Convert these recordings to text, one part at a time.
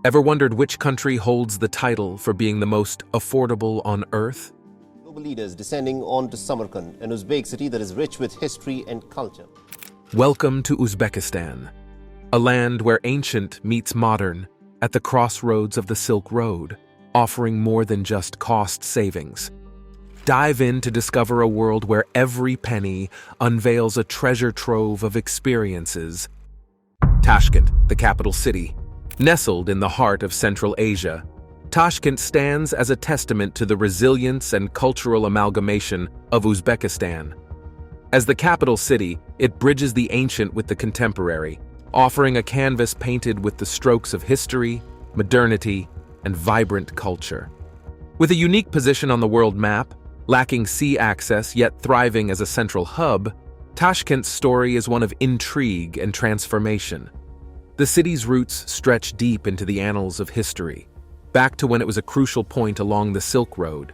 Ever wondered which country holds the title for being the most affordable on Earth? Global leaders descending onto Samarkand, an Uzbek city that is rich with history and culture. Welcome to Uzbekistan, a land where ancient meets modern at the crossroads of the Silk Road, offering more than just cost savings. Dive in to discover a world where every penny unveils a treasure trove of experiences. Tashkent, the capital city. Nestled in the heart of Central Asia, Tashkent stands as a testament to the resilience and cultural amalgamation of Uzbekistan. As the capital city, it bridges the ancient with the contemporary, offering a canvas painted with the strokes of history, modernity, and vibrant culture. With a unique position on the world map, lacking sea access yet thriving as a central hub, Tashkent's story is one of intrigue and transformation. The city's roots stretch deep into the annals of history, back to when it was a crucial point along the Silk Road.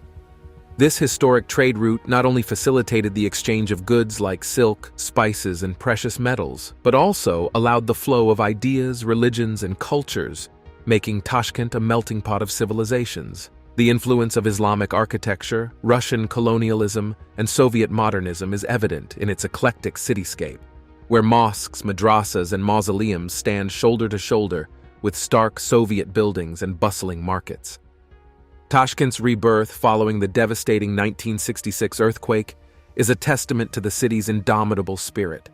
This historic trade route not only facilitated the exchange of goods like silk, spices, and precious metals, but also allowed the flow of ideas, religions, and cultures, making Tashkent a melting pot of civilizations. The influence of Islamic architecture, Russian colonialism, and Soviet modernism is evident in its eclectic cityscape, where mosques, madrasas, and mausoleums stand shoulder to shoulder with stark Soviet buildings and bustling markets. Tashkent's rebirth following the devastating 1966 earthquake is a testament to the city's indomitable spirit.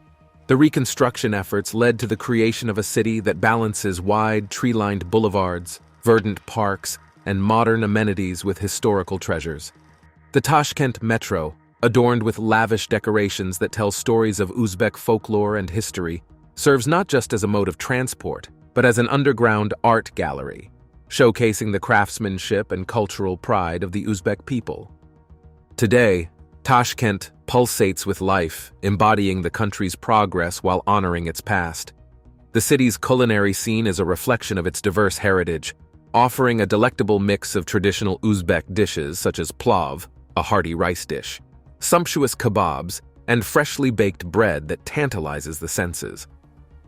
The reconstruction efforts led to the creation of a city that balances wide, tree-lined boulevards, verdant parks, and modern amenities with historical treasures. The Tashkent Metro, adorned with lavish decorations that tell stories of Uzbek folklore and history, serves not just as a mode of transport, but as an underground art gallery, showcasing the craftsmanship and cultural pride of the Uzbek people. Today, Tashkent pulsates with life, embodying the country's progress while honoring its past. The city's culinary scene is a reflection of its diverse heritage, offering a delectable mix of traditional Uzbek dishes such as plav, a hearty rice dish, sumptuous kebabs, and freshly baked bread that tantalizes the senses.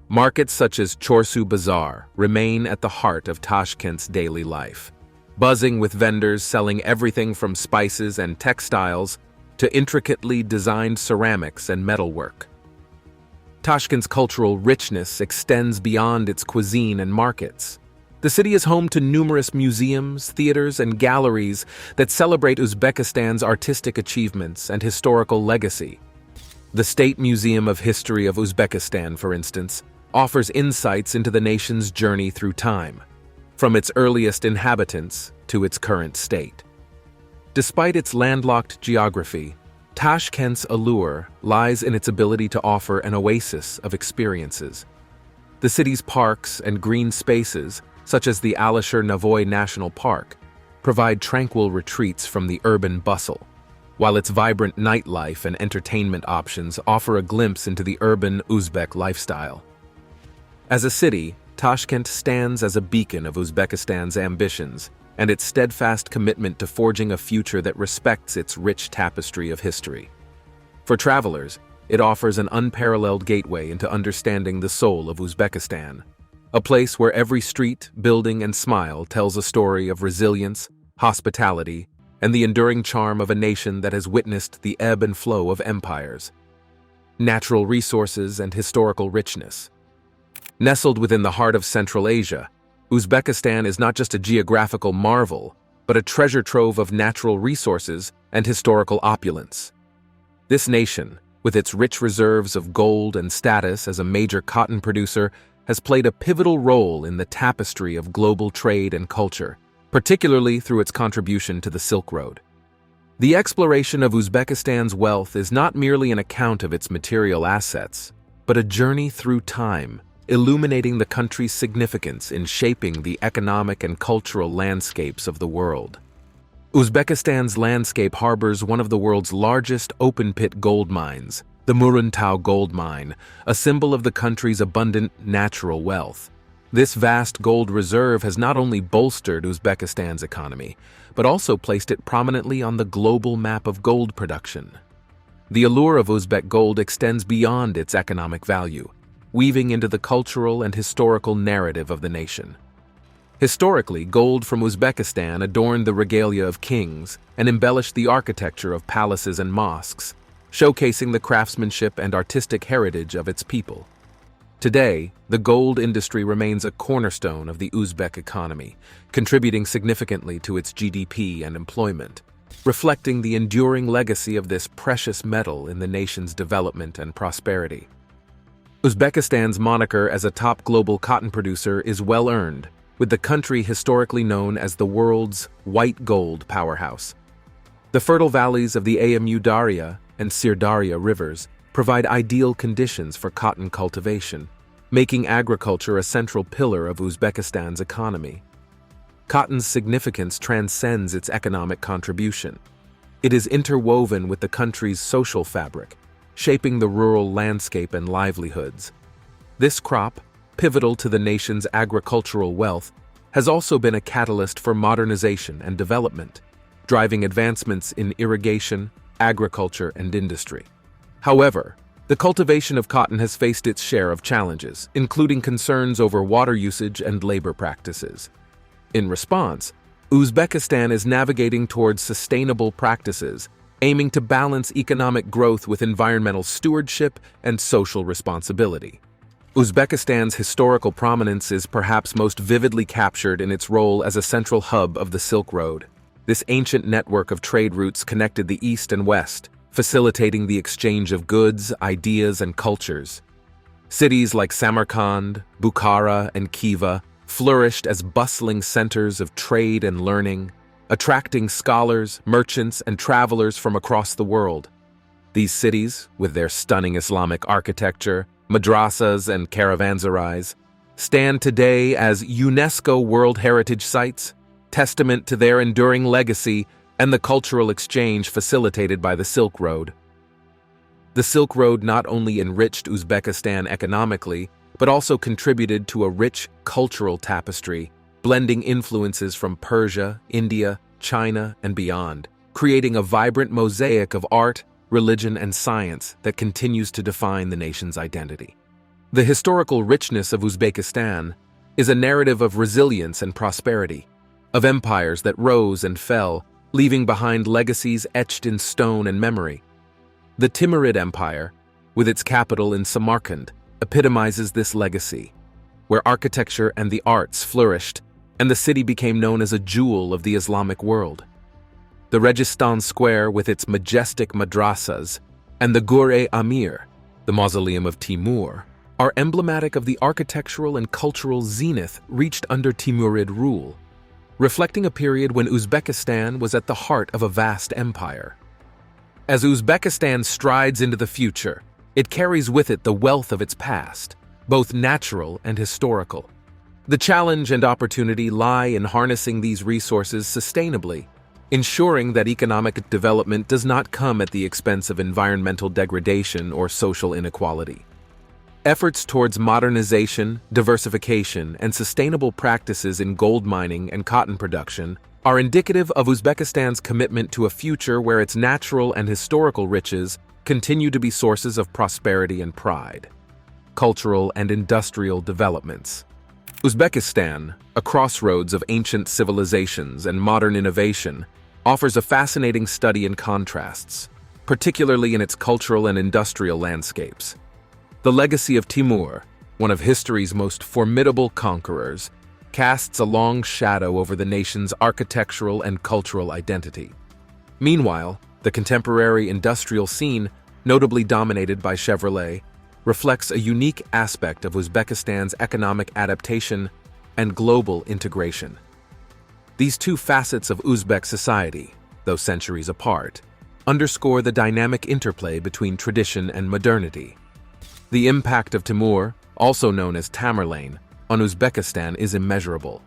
Markets such as Chorsu Bazaar remain at the heart of Tashkent's daily life, buzzing with vendors selling everything from spices and textiles to intricately designed ceramics and metalwork. Tashkent's cultural richness extends beyond its cuisine and markets. The city is home to numerous museums, theaters, and galleries that celebrate Uzbekistan's artistic achievements and historical legacy. The State Museum of History of Uzbekistan, for instance, offers insights into the nation's journey through time, from its earliest inhabitants to its current state. Despite its landlocked geography, Tashkent's allure lies in its ability to offer an oasis of experiences. The city's parks and green spaces, such as the Alisher Navoy National Park, provide tranquil retreats from the urban bustle, while its vibrant nightlife and entertainment options offer a glimpse into the urban Uzbek lifestyle. As a city, Tashkent stands as a beacon of Uzbekistan's ambitions and its steadfast commitment to forging a future that respects its rich tapestry of history. For travelers, it offers an unparalleled gateway into understanding the soul of Uzbekistan, a place where every street, building, and smile tells a story of resilience, hospitality, and the enduring charm of a nation that has witnessed the ebb and flow of empires. Natural resources and historical richness. Nestled within the heart of Central Asia, Uzbekistan is not just a geographical marvel, but a treasure trove of natural resources and historical opulence. This nation, with its rich reserves of gold and status as a major cotton producer, has played a pivotal role in the tapestry of global trade and culture, particularly through its contribution to the Silk Road. The exploration of Uzbekistan's wealth is not merely an account of its material assets, but a journey through time, illuminating the country's significance in shaping the economic and cultural landscapes of the world. Uzbekistan's landscape harbors one of the world's largest open-pit gold mines, the Muruntau gold mine, a symbol of the country's abundant natural wealth. This vast gold reserve has not only bolstered Uzbekistan's economy, but also placed it prominently on the global map of gold production. The allure of Uzbek gold extends beyond its economic value, weaving into the cultural and historical narrative of the nation. Historically, gold from Uzbekistan adorned the regalia of kings and embellished the architecture of palaces and mosques, showcasing the craftsmanship and artistic heritage of its people. Today, the gold industry remains a cornerstone of the Uzbek economy, contributing significantly to its GDP and employment, reflecting the enduring legacy of this precious metal in the nation's development and prosperity. Uzbekistan's moniker as a top global cotton producer is well-earned, with the country historically known as the world's white gold powerhouse. The fertile valleys of the Amu Darya and Sirdarya rivers provide ideal conditions for cotton cultivation, making agriculture a central pillar of Uzbekistan's economy. Cotton's significance transcends its economic contribution. It is interwoven with the country's social fabric, shaping the rural landscape and livelihoods. This crop, pivotal to the nation's agricultural wealth, has also been a catalyst for modernization and development, driving advancements in irrigation, agriculture, and industry. However, the cultivation of cotton has faced its share of challenges, including concerns over water usage and labor practices. In response, Uzbekistan is navigating towards sustainable practices, aiming to balance economic growth with environmental stewardship and social responsibility. Uzbekistan's historical prominence is perhaps most vividly captured in its role as a central hub of the Silk Road. This ancient network of trade routes connected the East and West, facilitating the exchange of goods, ideas, and cultures. Cities like Samarkand, Bukhara, and Khiva flourished as bustling centers of trade and learning, attracting scholars, merchants, and travelers from across the world. These cities, with their stunning Islamic architecture, madrasas, and caravanserais, stand today as UNESCO World Heritage Sites, testament to their enduring legacy and the cultural exchange facilitated by the Silk Road. The Silk Road not only enriched Uzbekistan economically, but also contributed to a rich cultural tapestry, blending influences from Persia, India, China, and beyond, creating a vibrant mosaic of art, religion, and science that continues to define the nation's identity. The historical richness of Uzbekistan is a narrative of resilience and prosperity, of empires that rose and fell, leaving behind legacies etched in stone and memory. The Timurid Empire, with its capital in Samarkand, epitomizes this legacy, where architecture and the arts flourished, and the city became known as a jewel of the Islamic world. The Registan Square, with its majestic madrasas, and the Gur-e-Amir, the mausoleum of Timur, are emblematic of the architectural and cultural zenith reached under Timurid rule, reflecting a period when Uzbekistan was at the heart of a vast empire. As Uzbekistan strides into the future, it carries with it the wealth of its past, both natural and historical. The challenge and opportunity lie in harnessing these resources sustainably, ensuring that economic development does not come at the expense of environmental degradation or social inequality. Efforts towards modernization, diversification, and sustainable practices in gold mining and cotton production are indicative of Uzbekistan's commitment to a future where its natural and historical riches continue to be sources of prosperity and pride. Cultural and industrial developments. Uzbekistan, a crossroads of ancient civilizations and modern innovation, offers a fascinating study in contrasts, particularly in its cultural and industrial landscapes. The legacy of Timur, one of history's most formidable conquerors, casts a long shadow over the nation's architectural and cultural identity. Meanwhile, the contemporary industrial scene, notably dominated by Chevrolet, reflects a unique aspect of Uzbekistan's economic adaptation and global integration. These two facets of Uzbek society, though centuries apart, underscore the dynamic interplay between tradition and modernity. The impact of Timur, also known as Tamerlane, on Uzbekistan is immeasurable,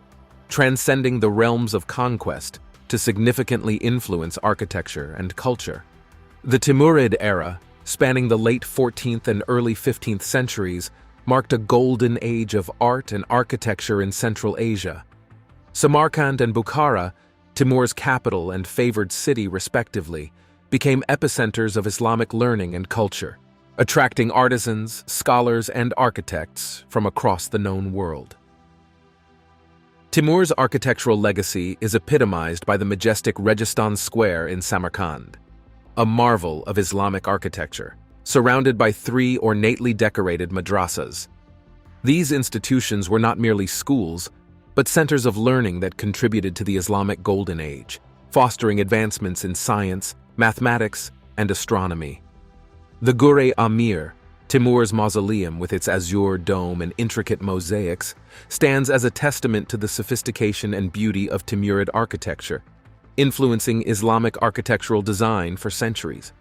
transcending the realms of conquest to significantly influence architecture and culture. The Timurid era, spanning the late 14th and early 15th centuries, marked a golden age of art and architecture in Central Asia. Samarkand and Bukhara, Timur's capital and favored city respectively, became epicenters of Islamic learning and culture, attracting artisans, scholars, and architects from across the known world. Timur's architectural legacy is epitomized by the majestic Registan Square in Samarkand, a marvel of Islamic architecture, surrounded by 3 ornately decorated madrasas. These institutions were not merely schools, but centers of learning that contributed to the Islamic Golden Age, fostering advancements in science, mathematics, and astronomy. The Gur-e Amir, Timur's mausoleum with its azure dome and intricate mosaics, stands as a testament to the sophistication and beauty of Timurid architecture, influencing Islamic architectural design for centuries.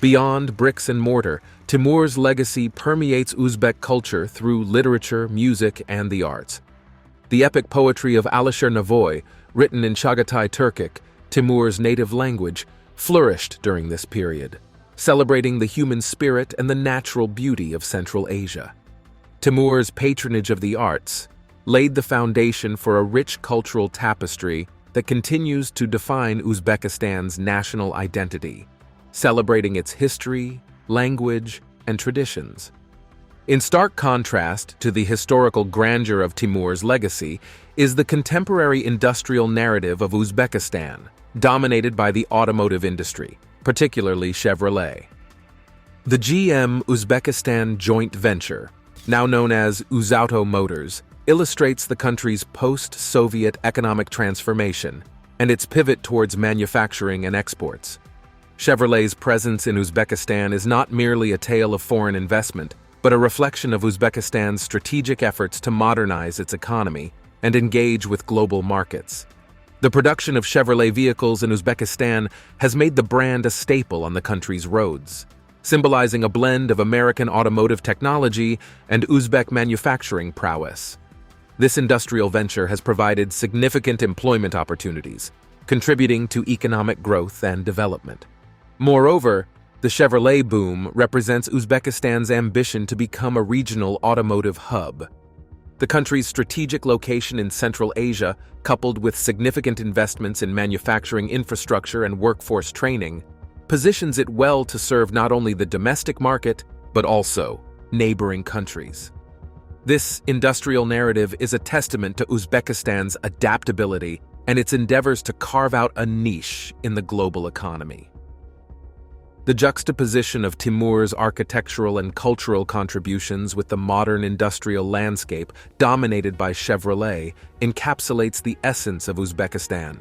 Beyond bricks and mortar, Timur's legacy permeates Uzbek culture through literature, music, and the arts. The epic poetry of Alisher Navoy, written in Chagatai Turkic, Timur's native language, flourished during this period, celebrating the human spirit and the natural beauty of Central Asia. Timur's patronage of the arts laid the foundation for a rich cultural tapestry that continues to define Uzbekistan's national identity, celebrating its history, language, and traditions. In stark contrast to the historical grandeur of Timur's legacy is the contemporary industrial narrative of Uzbekistan, dominated by the automotive industry, particularly Chevrolet. The GM Uzbekistan joint venture, now known as Uzauto Motors, illustrates the country's post-Soviet economic transformation and its pivot towards manufacturing and exports. Chevrolet's presence in Uzbekistan is not merely a tale of foreign investment, but a reflection of Uzbekistan's strategic efforts to modernize its economy and engage with global markets. The production of Chevrolet vehicles in Uzbekistan has made the brand a staple on the country's roads, symbolizing a blend of American automotive technology and Uzbek manufacturing prowess. This industrial venture has provided significant employment opportunities, contributing to economic growth and development. Moreover, the Chevrolet boom represents Uzbekistan's ambition to become a regional automotive hub. The country's strategic location in Central Asia, coupled with significant investments in manufacturing infrastructure and workforce training, positions it well to serve not only the domestic market, but also neighboring countries. This industrial narrative is a testament to Uzbekistan's adaptability and its endeavors to carve out a niche in the global economy. The juxtaposition of Timur's architectural and cultural contributions with the modern industrial landscape dominated by Chevrolet encapsulates the essence of Uzbekistan,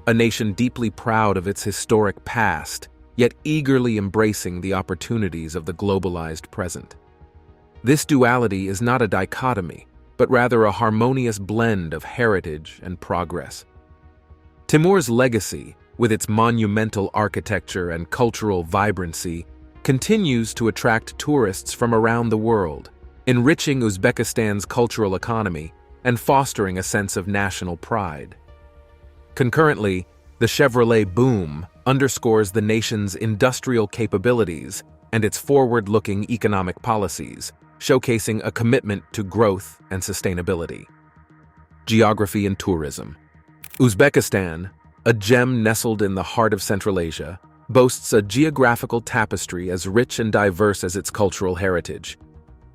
a nation deeply proud of its historic past, yet eagerly embracing the opportunities of the globalized present. This duality is not a dichotomy, but rather a harmonious blend of heritage and progress. Timur's legacy, with its monumental architecture and cultural vibrancy, continues to attract tourists from around the world, enriching Uzbekistan's cultural economy and fostering a sense of national pride. Concurrently, the Chevrolet boom underscores the nation's industrial capabilities and its forward-looking economic policies, showcasing a commitment to growth and sustainability. Geography and tourism. Uzbekistan, a gem nestled in the heart of Central Asia, boasts a geographical tapestry as rich and diverse as its cultural heritage.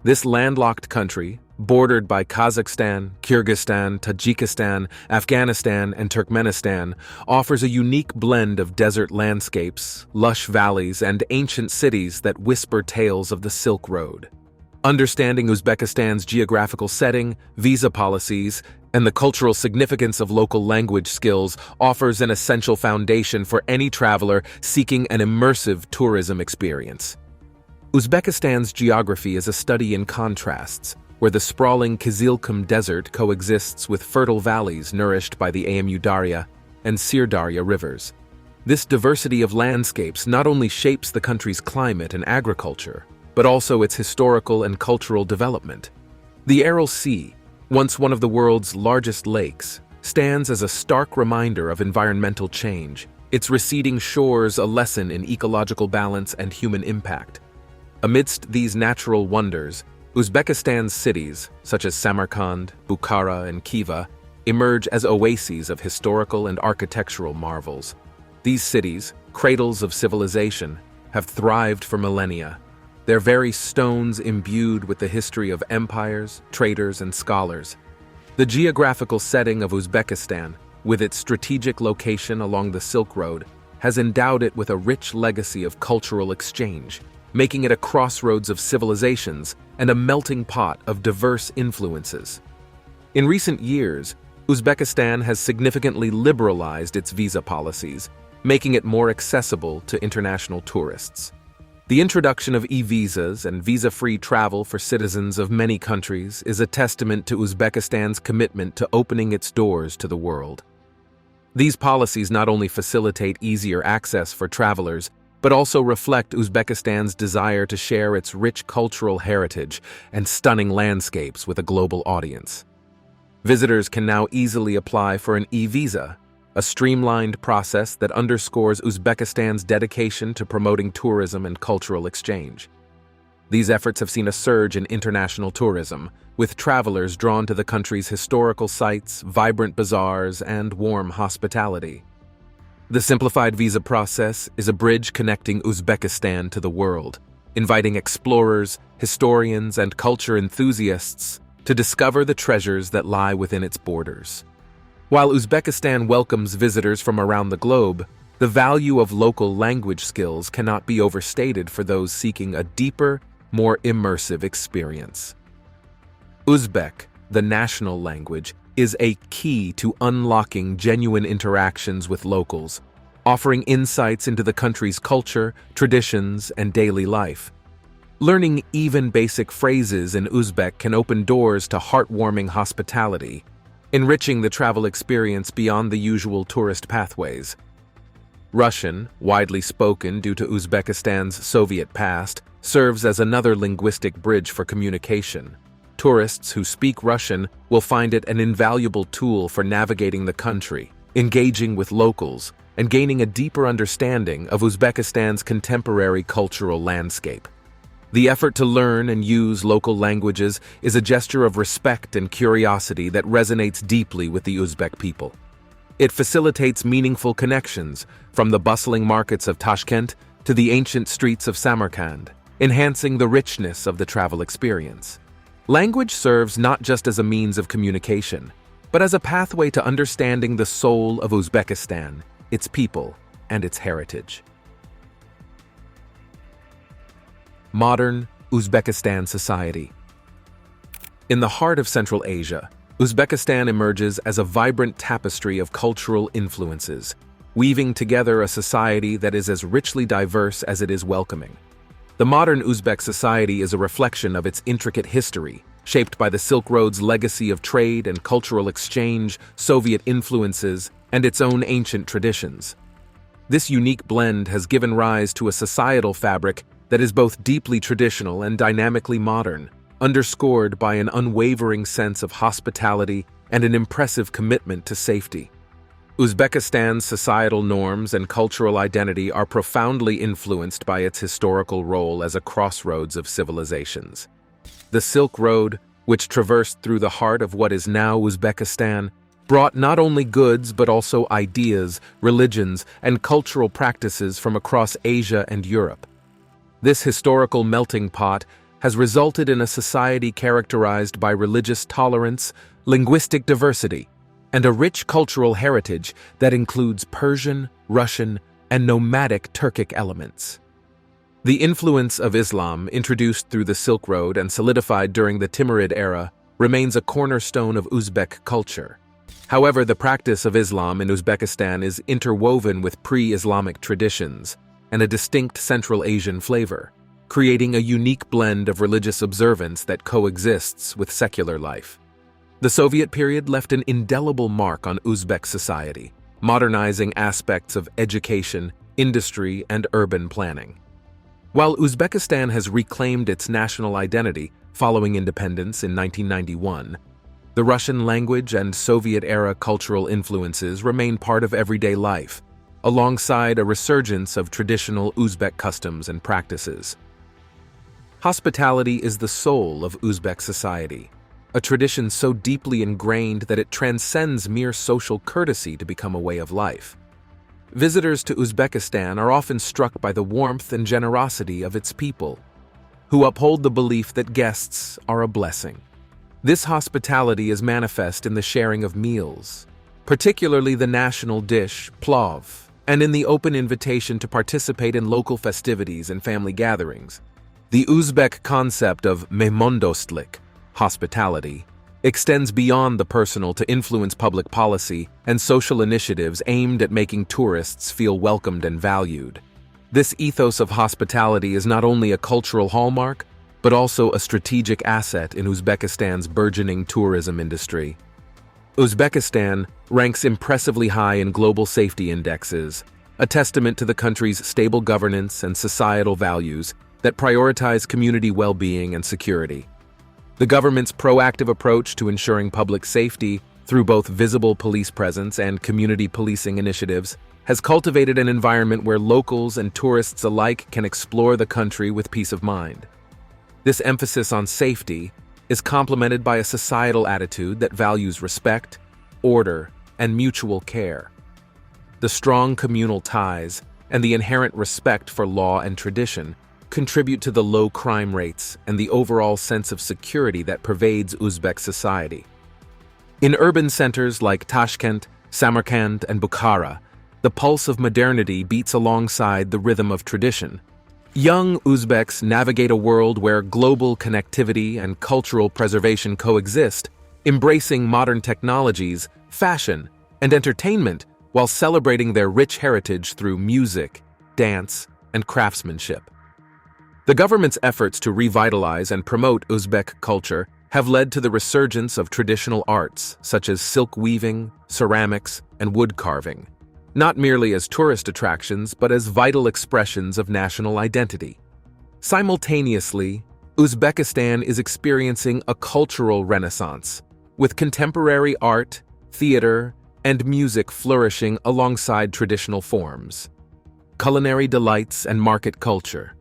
This landlocked country, bordered by Kazakhstan, Kyrgyzstan, Tajikistan, Afghanistan, and Turkmenistan, offers a unique blend of desert landscapes, lush valleys, and ancient cities that whisper tales of the Silk Road. Understanding Uzbekistan's geographical setting, visa policies, and the cultural significance of local language skills offers an essential foundation for any traveler seeking an immersive tourism experience. Uzbekistan's geography is a study in contrasts, where the sprawling Kizilkum Desert coexists with fertile valleys nourished by the Amu Darya and Sirdarya rivers. This diversity of landscapes not only shapes the country's climate and agriculture, but also its historical and cultural development. The Aral Sea, once one of the world's largest lakes, stands as a stark reminder of environmental change, its receding shores a lesson in ecological balance and human impact. Amidst these natural wonders, Uzbekistan's cities, such as Samarkand, Bukhara, and Khiva, emerge as oases of historical and architectural marvels. These cities, cradles of civilization, have thrived for millennia, their very stones imbued with the history of empires, traders, and scholars. The geographical setting of Uzbekistan, with its strategic location along the Silk Road, has endowed it with a rich legacy of cultural exchange, making it a crossroads of civilizations and a melting pot of diverse influences. In recent years, Uzbekistan has significantly liberalized its visa policies, making it more accessible to international tourists. The introduction of e-visas and visa-free travel for citizens of many countries is a testament to Uzbekistan's commitment to opening its doors to the world. These policies not only facilitate easier access for travelers, but also reflect Uzbekistan's desire to share its rich cultural heritage and stunning landscapes with a global audience. Visitors can now easily apply for an e-visa, a streamlined process that underscores Uzbekistan's dedication to promoting tourism and cultural exchange. These efforts have seen a surge in international tourism, with travelers drawn to the country's historical sites, vibrant bazaars, and warm hospitality. The simplified visa process is a bridge connecting Uzbekistan to the world, inviting explorers, historians, and culture enthusiasts to discover the treasures that lie within its borders. While Uzbekistan welcomes visitors from around the globe, the value of local language skills cannot be overstated for those seeking a deeper, more immersive experience. Uzbek, the national language, is a key to unlocking genuine interactions with locals, offering insights into the country's culture, traditions, and daily life. Learning even basic phrases in Uzbek can open doors to heartwarming hospitality, enriching the travel experience beyond the usual tourist pathways. Russian, widely spoken due to Uzbekistan's Soviet past, serves as another linguistic bridge for communication. Tourists who speak Russian will find it an invaluable tool for navigating the country, engaging with locals, and gaining a deeper understanding of Uzbekistan's contemporary cultural landscape. The effort to learn and use local languages is a gesture of respect and curiosity that resonates deeply with the Uzbek people. It facilitates meaningful connections, from the bustling markets of Tashkent to the ancient streets of Samarkand, enhancing the richness of the travel experience. Language serves not just as a means of communication, but as a pathway to understanding the soul of Uzbekistan, its people, and its heritage. Modern Uzbekistan society. In the heart of Central Asia, Uzbekistan emerges as a vibrant tapestry of cultural influences, weaving together a society that is as richly diverse as it is welcoming. The modern Uzbek society is a reflection of its intricate history, shaped by the Silk Road's legacy of trade and cultural exchange, Soviet influences, and its own ancient traditions. This unique blend has given rise to a societal fabric that is both deeply traditional and dynamically modern, underscored by an unwavering sense of hospitality and an impressive commitment to safety. Uzbekistan's societal norms and cultural identity are profoundly influenced by its historical role as a crossroads of civilizations. The Silk Road, which traversed through the heart of what is now Uzbekistan, brought not only goods but also ideas, religions, and cultural practices from across Asia and Europe. This historical melting pot has resulted in a society characterized by religious tolerance, linguistic diversity, and a rich cultural heritage that includes Persian, Russian, and nomadic Turkic elements. The influence of Islam, introduced through the Silk Road and solidified during the Timurid era, remains a cornerstone of Uzbek culture. However, the practice of Islam in Uzbekistan is interwoven with pre-Islamic traditions and a distinct Central Asian flavor, creating a unique blend of religious observance that coexists with secular life. The Soviet period left an indelible mark on Uzbek society, modernizing aspects of education, industry, and urban planning. While Uzbekistan has reclaimed its national identity following independence in 1991, the Russian language and Soviet-era cultural influences remain part of everyday life, alongside a resurgence of traditional Uzbek customs and practices. Hospitality is the soul of Uzbek society, a tradition so deeply ingrained that it transcends mere social courtesy to become a way of life. Visitors to Uzbekistan are often struck by the warmth and generosity of its people, who uphold the belief that guests are a blessing. This hospitality is manifest in the sharing of meals, particularly the national dish, plov, and in the open invitation to participate in local festivities and family gatherings. The Uzbek concept of mehmondostlik, hospitality, extends beyond the personal to influence public policy and social initiatives aimed at making tourists feel welcomed and valued. This ethos of hospitality is not only a cultural hallmark, but also a strategic asset in Uzbekistan's burgeoning tourism industry. Uzbekistan ranks impressively high in global safety indexes, a testament to the country's stable governance and societal values that prioritize community well-being and security. The government's proactive approach to ensuring public safety through both visible police presence and community policing initiatives has cultivated an environment where locals and tourists alike can explore the country with peace of mind. This emphasis on safety is complemented by a societal attitude that values respect, order, and mutual care. The strong communal ties and the inherent respect for law and tradition contribute to the low crime rates and the overall sense of security that pervades Uzbek society. In urban centers like Tashkent, Samarkand, and Bukhara, the pulse of modernity beats alongside the rhythm of tradition. Young Uzbeks navigate a world where global connectivity and cultural preservation coexist, embracing modern technologies, fashion, and entertainment while celebrating their rich heritage through music, dance, and craftsmanship. The government's efforts to revitalize and promote Uzbek culture have led to the resurgence of traditional arts such as silk weaving, ceramics, and wood carving, not merely as tourist attractions but as vital expressions of national identity. Simultaneously, Uzbekistan is experiencing a cultural renaissance, with contemporary art, theater, and music flourishing alongside traditional forms. Culinary delights and market culture.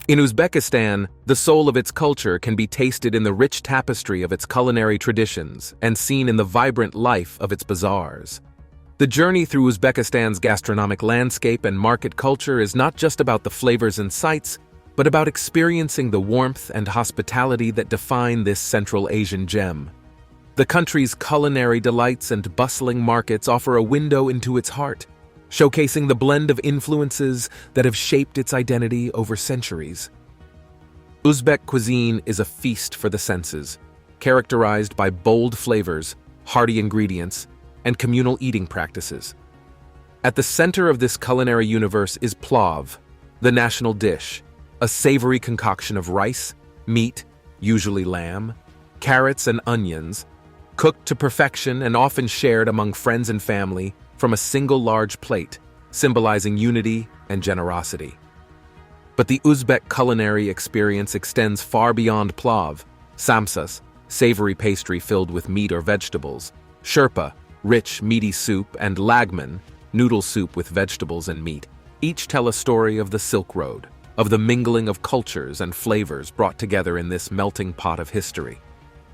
In Uzbekistan, the soul of its culture can be tasted in the rich tapestry of its culinary traditions and seen in the vibrant life of its bazaars. The journey through Uzbekistan's gastronomic landscape and market culture is not just about the flavors and sights, but about experiencing the warmth and hospitality that define this Central Asian gem. The country's culinary delights and bustling markets offer a window into its heart, showcasing the blend of influences that have shaped its identity over centuries. Uzbek cuisine is a feast for the senses, characterized by bold flavors, hearty ingredients, and communal eating practices. At the center of this culinary universe is plov, the national dish, a savory concoction of rice, meat, usually lamb, carrots, and onions, cooked to perfection and often shared among friends and family from a single large plate, symbolizing unity and generosity. But the Uzbek culinary experience extends far beyond plov, samsas, savory pastry filled with meat or vegetables, sherpa, rich, meaty soup, and lagman, noodle soup with vegetables and meat, each tell a story of the Silk Road, of the mingling of cultures and flavors brought together in this melting pot of history.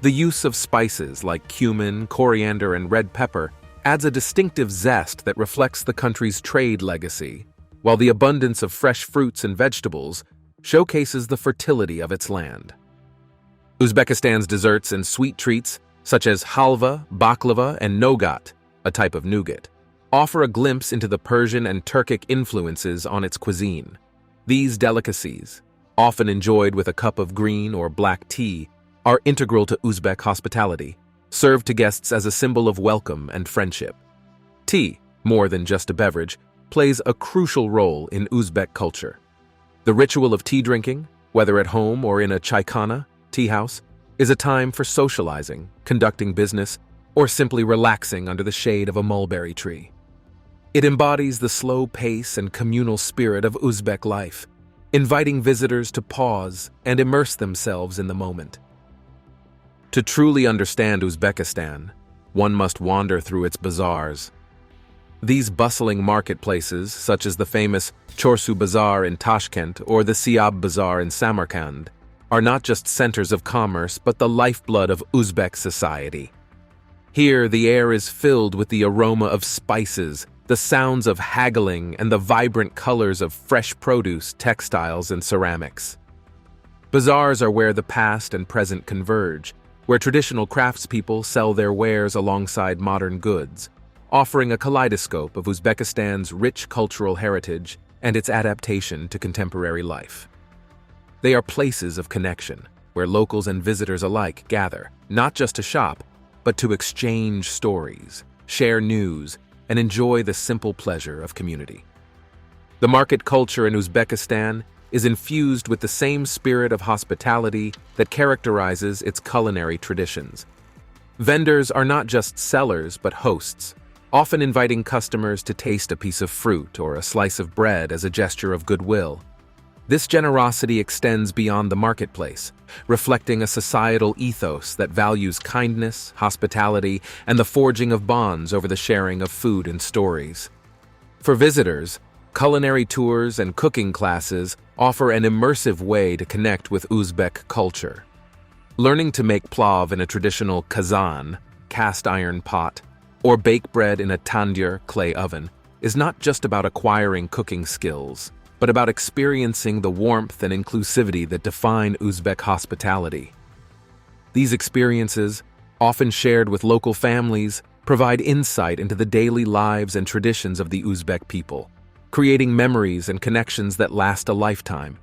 The use of spices like cumin, coriander, and red pepper adds a distinctive zest that reflects the country's trade legacy, while the abundance of fresh fruits and vegetables showcases the fertility of its land. Uzbekistan's desserts and sweet treats, such as halva, baklava, and nougat, a type of nougat, offer a glimpse into the Persian and Turkic influences on its cuisine. These delicacies, often enjoyed with a cup of green or black tea, are integral to Uzbek hospitality, served to guests as a symbol of welcome and friendship. Tea, more than just a beverage, plays a crucial role in Uzbek culture. The ritual of tea drinking, whether at home or in a chaikhana, tea house, is a time for socializing, conducting business, or simply relaxing under the shade of a mulberry tree. It embodies the slow pace and communal spirit of Uzbek life, inviting visitors to pause and immerse themselves in the moment. To truly understand Uzbekistan, one must wander through its bazaars. These bustling marketplaces, such as the famous Chorsu Bazaar in Tashkent or the Siab Bazaar in Samarkand, are not just centers of commerce but the lifeblood of Uzbek society. Here, the air is filled with the aroma of spices, the sounds of haggling, and the vibrant colors of fresh produce, textiles, and ceramics. Bazaars are where the past and present converge, where traditional craftspeople sell their wares alongside modern goods, offering a kaleidoscope of Uzbekistan's rich cultural heritage and its adaptation to contemporary life. They are places of connection, where locals and visitors alike gather, not just to shop, but to exchange stories, share news, and enjoy the simple pleasure of community. The market culture in Uzbekistan is infused with the same spirit of hospitality that characterizes its culinary traditions. Vendors are not just sellers but hosts, often inviting customers to taste a piece of fruit or a slice of bread as a gesture of goodwill. This generosity extends beyond the marketplace, reflecting a societal ethos that values kindness, hospitality, and the forging of bonds over the sharing of food and stories. For visitors, culinary tours and cooking classes offer an immersive way to connect with Uzbek culture. Learning to make plav in a traditional kazan, cast iron pot, or bake bread in a tandyur, clay oven, is not just about acquiring cooking skills, but about experiencing the warmth and inclusivity that define Uzbek hospitality. These experiences, often shared with local families, provide insight into the daily lives and traditions of the Uzbek people, creating memories and connections that last a lifetime.